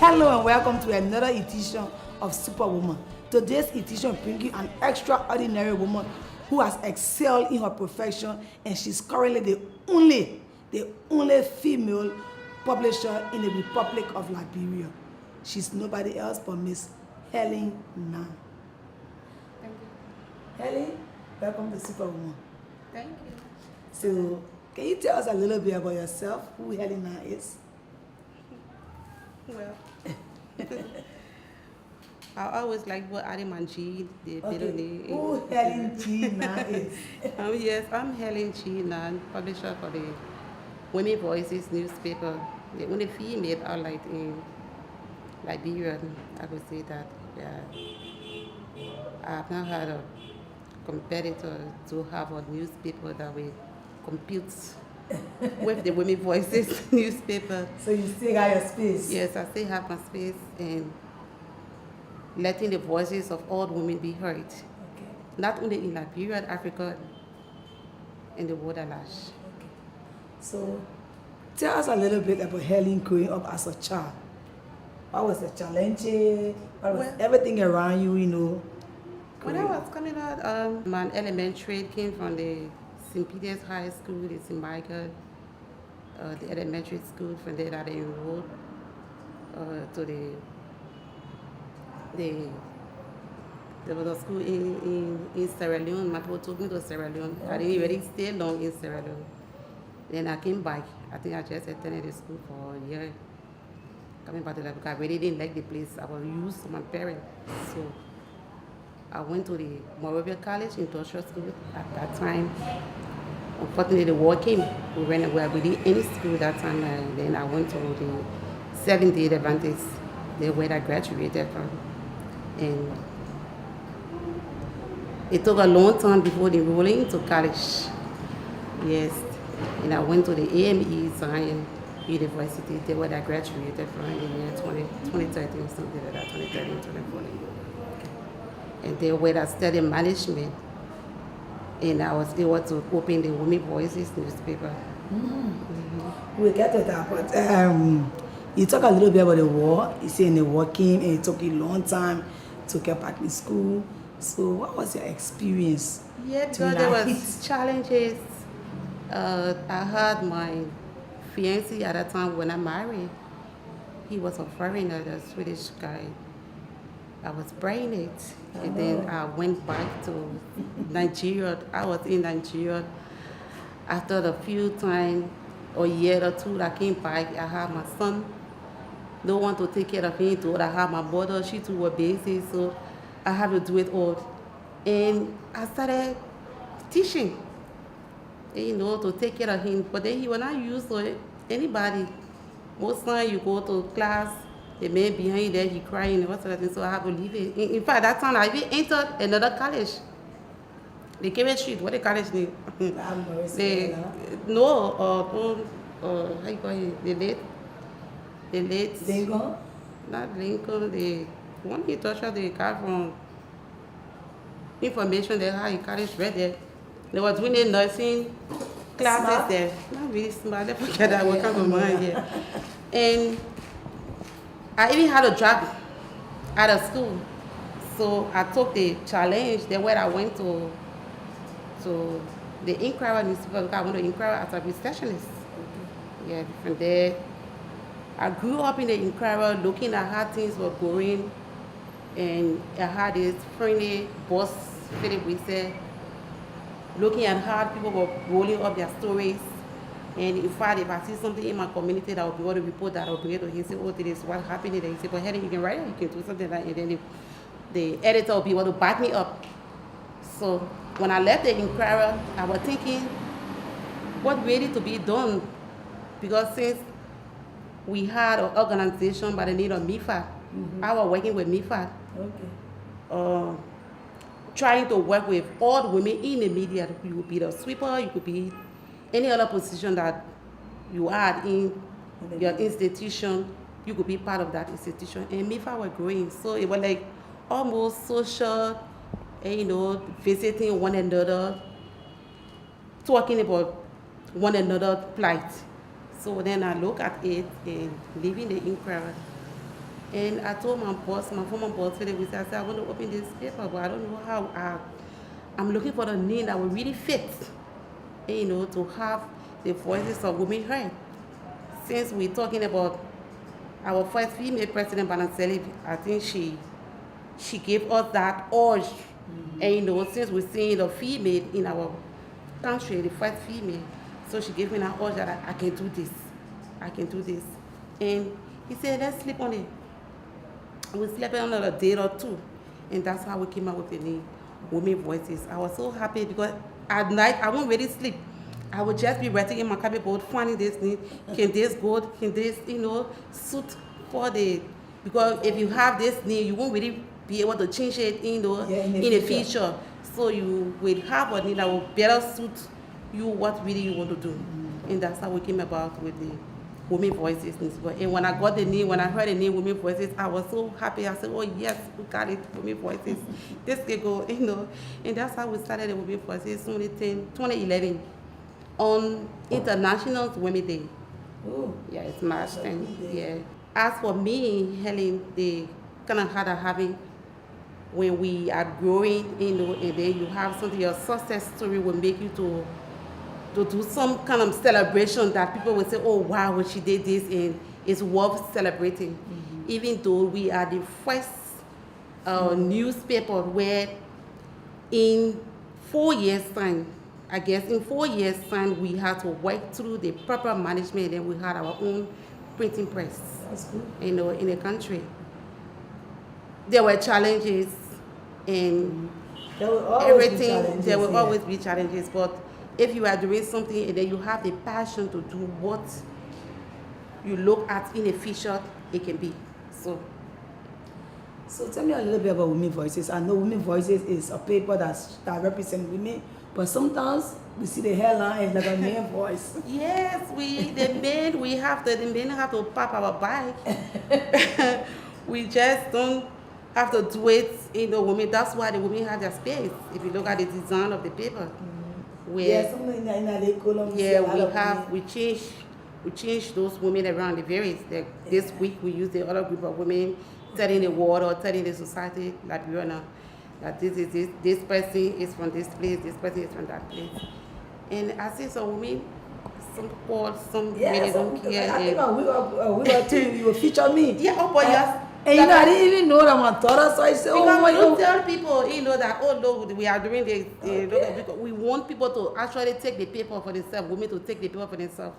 Hello and welcome to another edition of Superwoman. Today's edition brings you an extraordinary woman who has excelled in her profession, and she's currently the only female publisher in the Republic of Liberia. She's nobody else but Miss Helen Na. Thank you. Helen, welcome to Superwoman. Thank you. So, can you tell us a little bit about yourself, who Helen Na is? Well, I always like what Adam and G, the middle name. Who Helen G Na is? Yes, I'm Helen G. Nan, publisher for the Women Voices newspaper, the only female outlet in Liberia. I would say that. Yeah. I've not had a competitor to have a newspaper that will compete with the Women Voices newspaper. So you still got your space? Yes, I still have my space and letting the voices of all women be heard, Okay. not only in Liberia, Africa, and the world at large. Okay. So tell us a little bit about Helen growing up as a child. What was the challenge? What was everything around you, When I was coming out, my elementary came from the St. Peter's High School in St. Michael, the elementary school. From there, I enrolled to there was a school in Sierra Leone. My people took me to Sierra Leone. I didn't really stay long in Sierra Leone. Then I came back. I think I just attended the school for a year. Coming back to that because I really didn't like the place. I was used to my parents. So I went to the Morovia College Industrial School at that time. Unfortunately, the war came. We were really in school that time. And then I went to the Seventh-day Adventist, where I graduated from. And it took a long time before enrolling into college. Yes. And I went to the AME Zion University, where I graduated from in the year 2013, something like that, 2013, 2014. And there where I studied management. And I was able to open the Women Voices newspaper. We'll get to that, but you talk a little bit about the war. You say the war came and it took you a long time to get back to school. So what was your experience? Yeah, because there was challenges. I had my fiancé at that time when I married. He was a foreigner, a Swedish guy. I was pregnant, and then I went back to Nigeria. I was in Nigeria. After a few times, a year or two, I came back. I had my son. No one to take care of him. I had my mother. She too was busy, so I had to do it all. And I started teaching, to take care of him. But then he was not used to it. Anybody. Most times you go to class, the man behind there, he crying and what's that, so I have to leave it. In fact, that time I even entered another college. The chemistry, what the college name? How you call it? The late. Lincoln? Not Lincoln, the one he touched the car from information they had in college right there. They were doing the nursing classes Smart? there. Not really smart, I forget that what come to mind here. And I even had a job out of school. So I took the challenge there where I went to the Inquirer newspaper. I went to Inquirer as a receptionist. Yeah, from there, I grew up in the Inquirer looking at how things were going. And I had this friendly boss, Philip Wisse, looking at how people were rolling up their stories. And in fact, if I see something in my community that I will be able to report that, I will bring it to him and say, oh, this is what happened. And he said, well, Helen, you can write it, you can do something like that. And then the editor will be able to back me up. So when I left the Inquirer, I was thinking, what really to be done? Because since we had an organization by the name of MIFA, I was working with MIFA. Okay. Trying to work with all the women in the media. You could be the sweeper, you could be any other position that you had in your institution, you could be part of that institution. And MIFA were growing, so it was like almost social, visiting one another, talking about one another plight. So then I look at it and leaving the Inquirer. And I told my boss, my former boss, Philip, I said, I want to open this paper, but I don't know how. I'm looking for the name that will really fit, to have the voices of women heard. Since we're talking about our first female president, Bananseli, I think she gave us that urge. And since we're seeing the female in our country, the first female, so she gave me that urge that I can do this. I can do this. And he said, let's sleep on it. We slept on it a day or two. And that's how we came up with the name, Women Voices. I was so happy because at night I won't really sleep. I would just be writing in my cupboard, finding this name. Can this go? Can this, suit for the... Because if you have this name, you won't really be able to change it, in the future. So you will have a name that will better suit you what really you want to do. And that's how we came about with the Women Voices. And when I got the name, when I heard the name Women Voices, I was so happy. I said, oh yes, we got it, Women Voices. This can go, And that's how we started the Women Voices 2011 on International Women's Day. Oh. Yeah, it's March 10th. Yeah. As for me, Helen, the kind of hard having when we are growing, and then you have something, your success story will make you to do some kind of celebration that people will say, oh wow, when she did this, and it's worth celebrating. Even though we are the first newspaper where in 4 years' time, I guess in 4 years' time, we had to work through the proper management, and we had our own printing press. That's good. In the country. There were challenges and There will always everything. be challenges, There will yeah. always be challenges, but if you are doing something and then you have the passion to do what you look at in the future, it can be. So tell me a little bit about Women Voices. I know Women Voices is a paper that represents women, but sometimes we see the headline is like a man voice. Yes, the men have to pop our bike. We just don't have to do it in the women. That's why the women have their space. If you look at the design of the paper, Yeah, something in the column. we change those women around the various. Like this week we use the other group of women telling the world or telling the society that we are now that this person is from this place, this person is from that place. And I see some women, some women don't care. I think we were too, you will feature me. Yeah, but yes. And I didn't even know that my daughter, so I said, Because we don't God. tell people, that, oh no, we are doing this. Because we want people to actually take the paper for themselves, women to take the paper for themselves.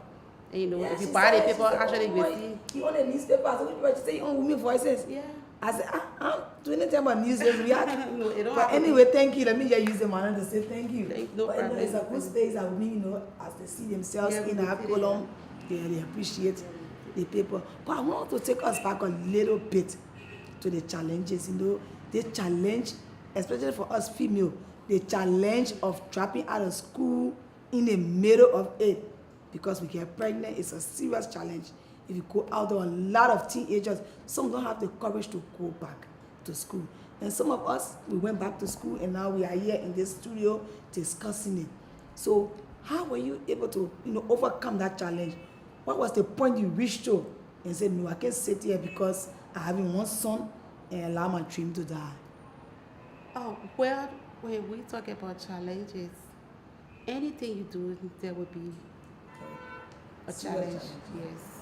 And, if you buy the paper, actually you will see. You own a newspaper, so when you say you own Women Voices. Yeah. I said, I'm doing anything about newspaper. No, it don't But have to anyway, thank you. Let me just use the manner to say thank you. No But problem. it's a good space that women, as they see themselves in our column, they appreciate the paper. But I want to take us back a little bit to the challenges, the challenge, especially for us female, the challenge of dropping out of school in the middle of it because we get pregnant is a serious challenge. If you go out there, a lot of teenagers, some don't have the courage to go back to school. And some of us, we went back to school and now we are here in this studio discussing it. So how were you able to, overcome that challenge? What was the point you reached to and said, no, I can't sit here because I have one son and allow my dream to die? Oh, well, when we talk about challenges, anything you do, there will be a challenge. Yes,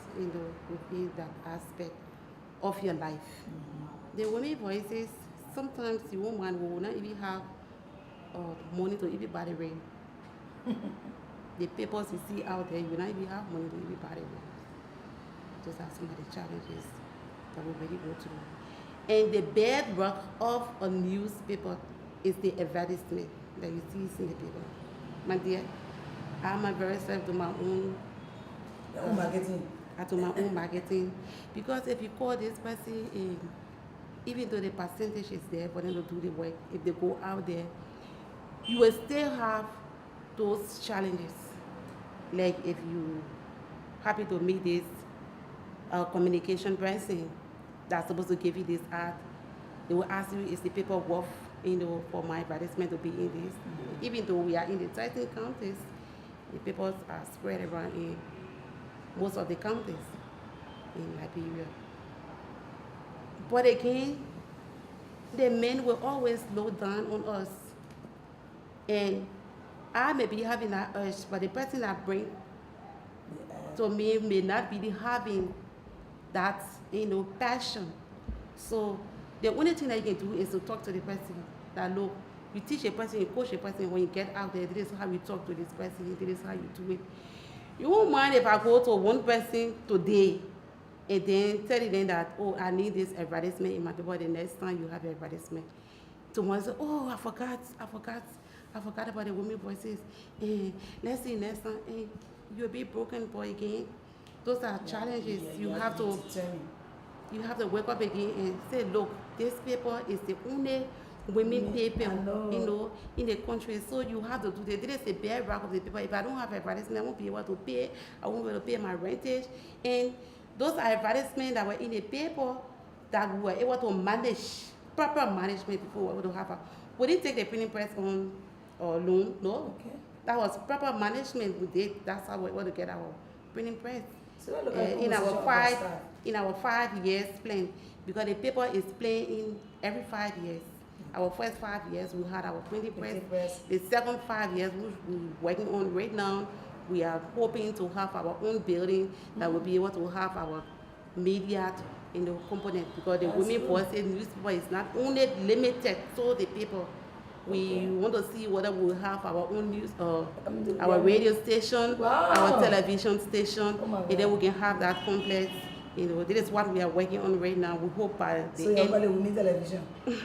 within that aspect of your life. The Women Voices, sometimes the woman will not even have money to even buy the ring. The papers you see out there, you will not even have money to even buy the ring. Those are some of the challenges that we really go through. And the bedrock of a newspaper is the advertisement that you see in the paper. My dear, I myself do my own marketing. I do my own marketing. Because if you call this person in, even though the percentage is there for them to do the work, if they go out there, you will still have those challenges. Like if you happy to meet this communication person that's supposed to give you this ad, they will ask you, is the paper worth, for my advertisement to be in this? Even though we are in the 13 counties, the papers are spread around in most of the counties in Liberia. But again, the men will always look down on us. And I may be having that urge, but the person that bring to me may not be having that, passion. So the only thing that you can do is to talk to the person that, look, you teach a person, you coach a person, when you get out there, this is how you talk to this person, this is how you do it. You won't mind if I go to one person today and then tell them that, oh, I need this advertisement in my paper. The next time you have an advertisement, tomorrow say, oh, I forgot about the women voices. Let's see next time. You'll be broken boy again. Those are challenges. You have to wake up again and say, look, this paper is the only women paper, in the country. So you have to do this. This is the bedrock of the paper. If I don't have advertisement, I won't be able to pay. I won't be able to pay my rentage. And those are advertisements that were in the paper that we were able to manage, proper management. People were able to have. We didn't take the printing press on loan, no. Okay. That was proper management we did. That's how we were able to get our printing press. So look in our 5 years plan, because the paper is playing every 5 years. Our first 5 years we had our printing press. The second 5 years, which we're working on right now, we are hoping to have our own building that will be able to have our media component, because the Women Voices newspaper is not only limited to the paper. We want to see whether we'll have our own news, our radio station, our television station, and then we can have that complex. This is what we are working on right now. We hope by the end. So you're women television?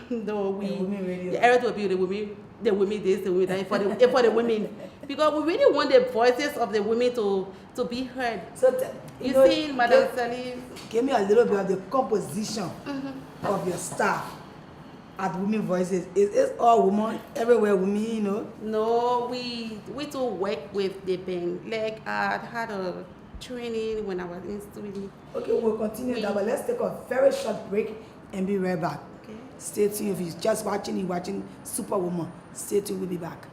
No, women radio. The area will be the women this, the women that, for the women, because we really want the voices of the women to be heard. So you see, Madam Sally, give me a little bit of the composition of your staff at Women Voices. Is it all women, everywhere women, No, we do work with the band. Like I had a training when I was in studio. Okay, we'll continue that, but let's take a very short break and be right back. Okay. Stay tuned. If you're just watching Superwoman, stay tuned. We'll be back.